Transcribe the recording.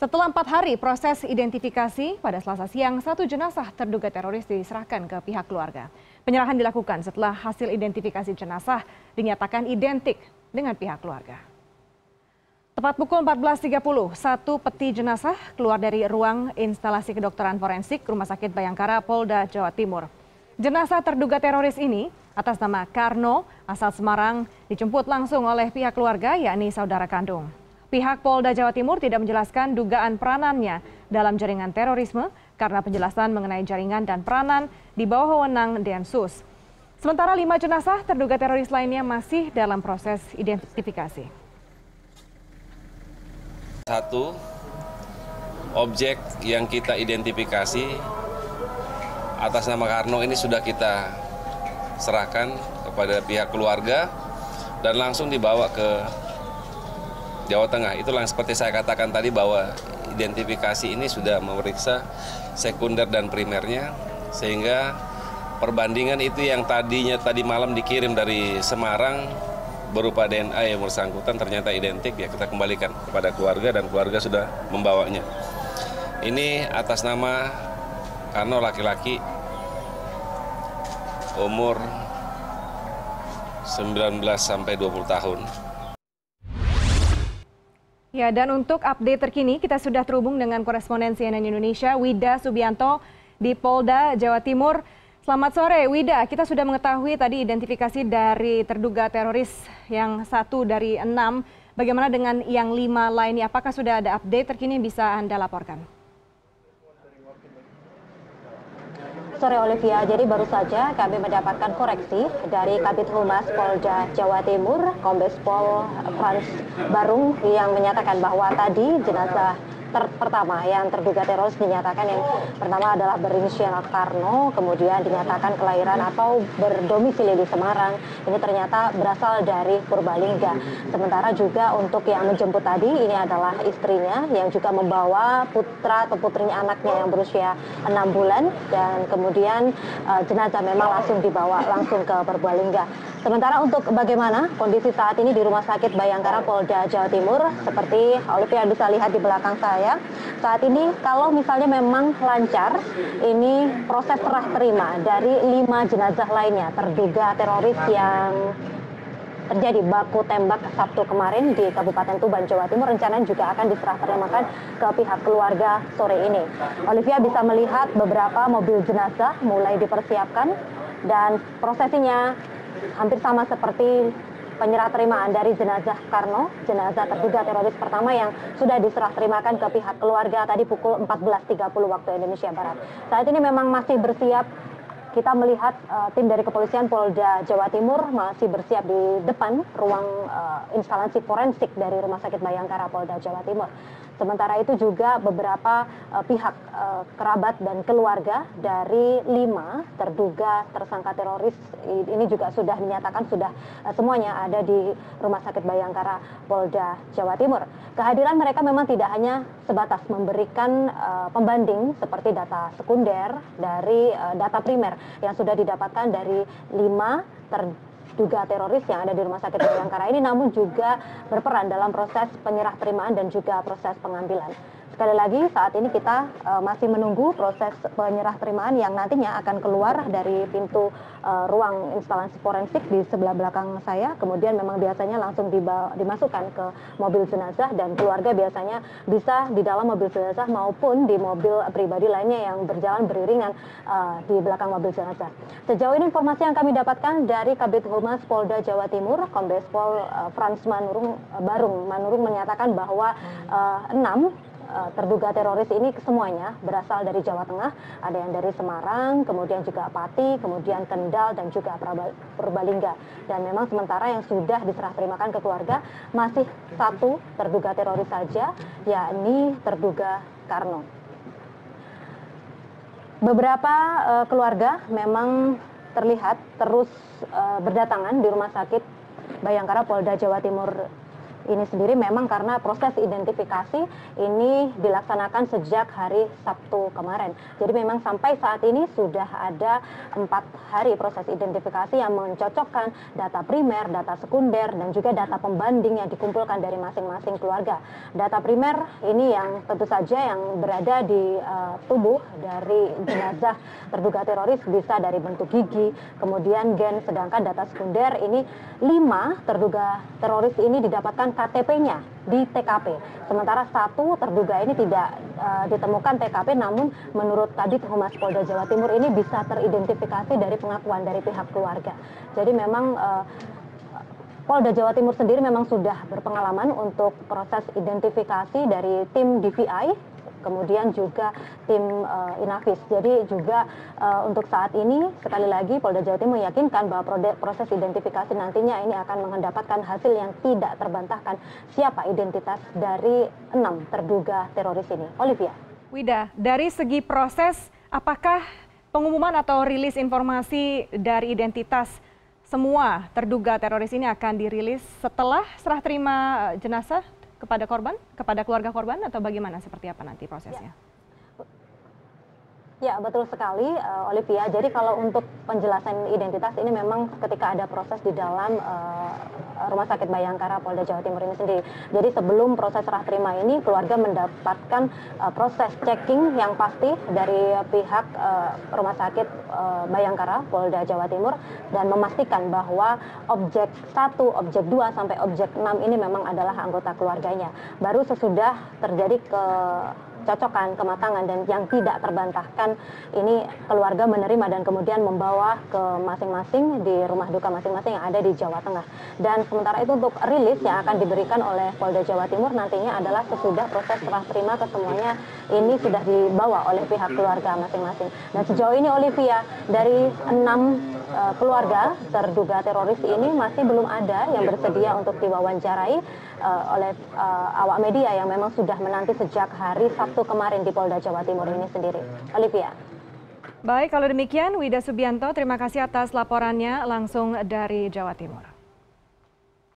Setelah 4 hari proses identifikasi, pada Selasa siang, 1 jenazah terduga teroris diserahkan ke pihak keluarga. Penyerahan dilakukan setelah hasil identifikasi jenazah dinyatakan identik dengan pihak keluarga. Tepat pukul 14.30, 1 peti jenazah keluar dari ruang instalasi kedokteran forensik Rumah Sakit Bayangkara, Polda Jawa Timur. Jenazah terduga teroris ini atas nama Karno, asal Semarang, dijemput langsung oleh pihak keluarga, yakni saudara kandung. Pihak Polda Jawa Timur tidak menjelaskan dugaan peranannya dalam jaringan terorisme karena penjelasan mengenai jaringan dan peranan di bawah wewenang Densus. Sementara 5 jenazah terduga teroris lainnya masih dalam proses identifikasi. 1 objek yang kita identifikasi atas nama Karno ini sudah kita serahkan kepada pihak keluarga dan langsung dibawa ke Jawa Tengah. Itulah yang seperti saya katakan tadi bahwa identifikasi ini sudah memeriksa sekunder dan primernya, sehingga perbandingan itu yang tadi malam dikirim dari Semarang berupa DNA yang bersangkutan ternyata identik, ya kita kembalikan kepada keluarga dan keluarga sudah membawanya. Ini atas nama Karno, laki-laki, umur 19 sampai 20 tahun. Ya, dan untuk update terkini kita sudah terhubung dengan koresponden CNN Indonesia Wida Subianto di Polda Jawa Timur. Selamat sore Wida, kita sudah mengetahui tadi identifikasi dari terduga teroris yang 1 dari 6. Bagaimana dengan yang 5 lainnya? Apakah sudah ada update terkini yang bisa Anda laporkan? Sore Olivia, jadi baru saja kami mendapatkan koreksi dari Kabid Humas Polda Jawa Timur, Kombes Pol Frans Barung, yang menyatakan bahwa tadi jenazah pertama yang terduga teroris dinyatakan yang pertama adalah berinisial Karno, kemudian dinyatakan kelahiran atau berdomisili di Semarang. Ini ternyata berasal dari Purbalingga. Sementara juga untuk yang menjemput tadi ini adalah istrinya yang juga membawa putra atau putrinya, anaknya yang berusia 6 bulan, dan kemudian jenazah memang langsung dibawa langsung ke Purbalingga. Sementara untuk bagaimana kondisi saat ini di Rumah Sakit Bayangkara Polda Jawa Timur, seperti Olivia bisa lihat di belakang saya, saat ini kalau misalnya memang lancar, ini proses serah terima dari 5 jenazah lainnya terduga teroris yang terjadi baku tembak Sabtu kemarin di Kabupaten Tuban, Jawa Timur, rencananya juga akan diserah terimakan ke pihak keluarga sore ini. Olivia bisa melihat beberapa mobil jenazah mulai dipersiapkan dan prosesinya hampir sama seperti penyerah terimaan dari jenazah Karno, jenazah terduga teroris pertama yang sudah diserah terimakan ke pihak keluarga tadi pukul 14.30 waktu Indonesia Barat. Saat ini memang masih bersiap. Kita melihat tim dari kepolisian Polda Jawa Timur masih bersiap di depan ruang instalasi forensik dari Rumah Sakit Bayangkara Polda Jawa Timur. Sementara itu juga beberapa pihak kerabat dan keluarga dari 5 terduga tersangka teroris ini juga sudah dinyatakan sudah semuanya ada di Rumah Sakit Bayangkara Polda Jawa Timur. Kehadiran mereka memang tidak hanya sebatas memberikan pembanding seperti data sekunder dari data primer yang sudah didapatkan dari 5 terduga teroris yang ada di Rumah Sakit Bayangkara ini, namun juga berperan dalam proses penyerah terimaan dan juga proses pengambilan. Sekali lagi saat ini kita masih menunggu proses penyerah terimaan yang nantinya akan keluar dari pintu ruang instalasi forensik di sebelah belakang saya. Kemudian memang biasanya langsung dimasukkan ke mobil jenazah dan keluarga biasanya bisa di dalam mobil jenazah maupun di mobil pribadi lainnya yang berjalan beriringan di belakang mobil jenazah. Sejauh ini informasi yang kami dapatkan dari Kabid Humas Polda Jawa Timur, Kombes Pol Frans Barung menyatakan bahwa 6 terduga teroris ini semuanya berasal dari Jawa Tengah, ada yang dari Semarang, kemudian juga Pati, kemudian Kendal, dan juga Purbalingga. Dan memang sementara yang sudah diserah terimakan ke keluarga masih 1 terduga teroris saja, yakni terduga Karno. Beberapa keluarga memang terlihat terus berdatangan di Rumah Sakit Bayangkara Polda Jawa Timur ini sendiri memang karena proses identifikasi ini dilaksanakan sejak hari Sabtu kemarin. Jadi memang sampai saat ini sudah ada 4 hari proses identifikasi yang mencocokkan data primer, data sekunder, dan juga data pembanding yang dikumpulkan dari masing-masing keluarga. Data primer ini yang tentu saja yang berada di tubuh dari jenazah terduga teroris bisa dari bentuk gigi, kemudian gen, sedangkan data sekunder ini 5 terduga teroris ini didapatkan KTP-nya di TKP. Sementara 1 terduga ini tidak ditemukan TKP, namun menurut Kabid Humas Polda Jawa Timur ini bisa teridentifikasi dari pengakuan dari pihak keluarga. Jadi memang Polda Jawa Timur sendiri memang sudah berpengalaman untuk proses identifikasi dari tim DVI, kemudian juga tim Inavis. Jadi juga untuk saat ini sekali lagi Polda Jawa Timur meyakinkan bahwa proses identifikasi nantinya ini akan mendapatkan hasil yang tidak terbantahkan siapa identitas dari 6 terduga teroris ini. Olivia. Wida, dari segi proses, apakah pengumuman atau rilis informasi dari identitas semua terduga teroris ini akan dirilis setelah serah terima jenazah kepada korban, kepada keluarga korban, atau bagaimana, seperti apa nanti prosesnya? Ya, betul sekali Olivia. Jadi kalau untuk penjelasan identitas ini memang ketika ada proses di dalam Rumah Sakit Bayangkara Polda Jawa Timur ini sendiri. Jadi sebelum proses serah terima ini keluarga mendapatkan proses checking yang pasti dari pihak Rumah Sakit Bayangkara Polda Jawa Timur dan memastikan bahwa objek 1, objek 2 sampai objek 6 ini memang adalah anggota keluarganya. Baru sesudah terjadi kecocokan, kematangan, dan yang tidak terbantahkan ini keluarga menerima dan kemudian membawa ke masing-masing di rumah duka masing-masing yang ada di Jawa Tengah. Dan sementara itu untuk rilis yang akan diberikan oleh Polda Jawa Timur nantinya adalah sesudah proses serah terima kesemuanya ini sudah dibawa oleh pihak keluarga masing-masing. Dan sejauh ini Olivia, dari 6 keluarga terduga teroris ini masih belum ada yang bersedia untuk diwawancarai oleh awak media yang memang sudah menanti sejak hari Sabtu kemarin di Polda Jawa Timur ini sendiri. Olivia. Baik, kalau demikian Wida Subianto, terima kasih atas laporannya langsung dari Jawa Timur.